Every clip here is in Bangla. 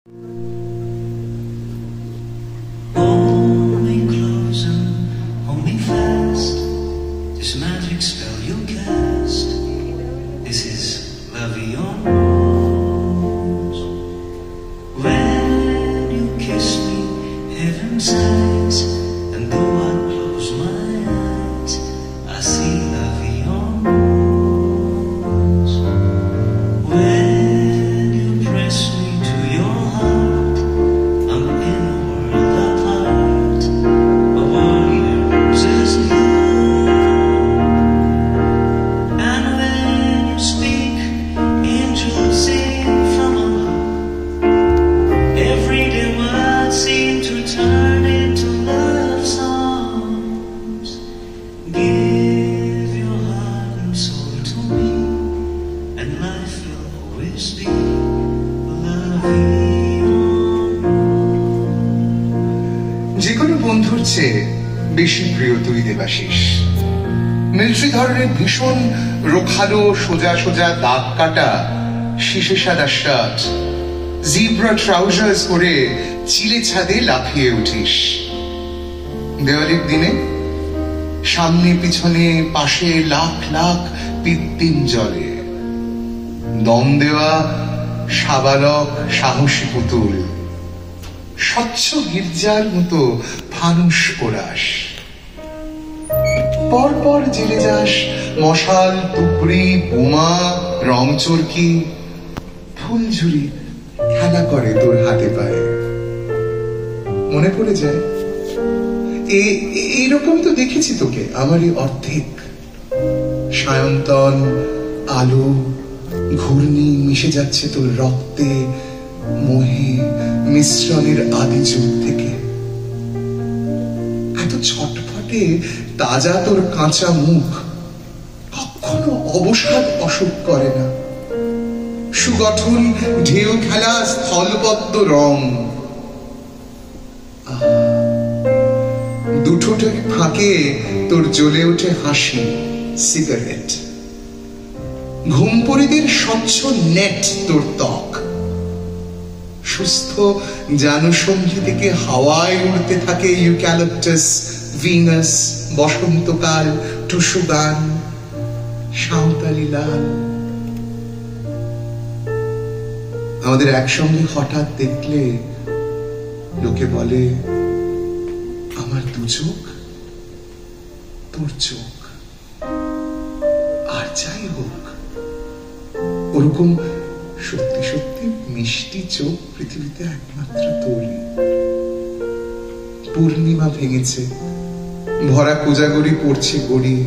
Hold me close and hold me fast. This magic spell you cast. This is love beyond words. When you kiss me, heaven sighs, and though I close my eyes, I see love beyond words. When you press me to your heart, I'm in a world apart, a world where roses bloom. And when you speak, angels sing from above. Everyday words seem to turn into love songs. Give your heart and soul to me, and life will always be love beyond. যে কোনো বন্ধুর চেয়ে বেশি প্রিয় তুই দেবাশিস। মিলিটারি ধরনের ভীষণ রোখালো সোজা সোজা দাগ কাটা শিশে সাদা শার্ট, জিব্রা ট্রাউজার্স পরে চিলে ছাদে লাফিয়ে উঠিস। দেওয়ালির দিনে সামনে পিছনে পাশে লাখ লাখ পিত্তিম জলে দম দেওয়া সাবালক সাহসী পুতুল, স্বচ্ছ গির্জার মতো ফানুস ওড়াস। পরপর জেলে যাস মশাল, তুবড়ি, বোমা, রং চরকি, ফুলঝুরি খেলা করে তোর হাতে পায়ে। মনে পড়ে যায় এইরকম তো দেখেছি তোকে আমারই অর্ধেক। সায়ন্তন, আলো, ঘূর্ণি মিশে যাচ্ছে তোর রক্তে, মোহে, মিশ্রণের আদি যুগ থেকে। এত ছটফটে তাজা তোর কাঁচা মুখ কখনো অবসাদ অসুখ করে না। সুগঠন ঢেউ খেলা স্থলবদ্ধ রং, দুঠোটের ফাঁকে তোর জ্বলে ওঠে হাসি, সিগারেট। ঘুমপরিদের স্বচ্ছ নেট তোর ত্বক, সুস্থ জানুসঙ্গী থেকে হাওয়ায় উড়তে থাকে ইউক্যালিপটাস, ভিনাস, বসন্তকাল, টুসু গান, সাঁওতালি লাল। আমাদের একসঙ্গে হঠাৎ দেখলে লোকে বলে আমার দু চোখ, তোর চোখ। আর যাই হোক, ওরকম সত্যি সত্যি মিষ্টি চোখ পৃথিবীতে একমাত্র তোরই। পূর্ণিমা ভেঙেছে, ভরা কোজাগরি পড়ছে গড়িয়ে।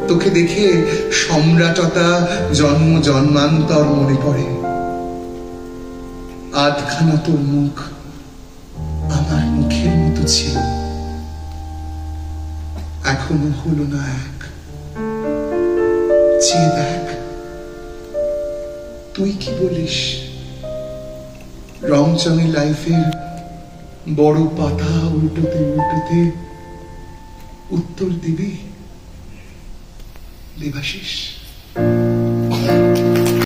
তোকে দেখে সম্রাটতা জন্ম জন্মান্তর মনে পড়ে। আধখানা তোর মুখ আমার মুখের মতো ছিল, এখনো হলো না এক। চেয়ে দেখ, তুই কি বলিস? রংচঙে লাইফের বড় পাতা উল্টোতে উল্টোতে উত্তর দিবি দেবাশিস?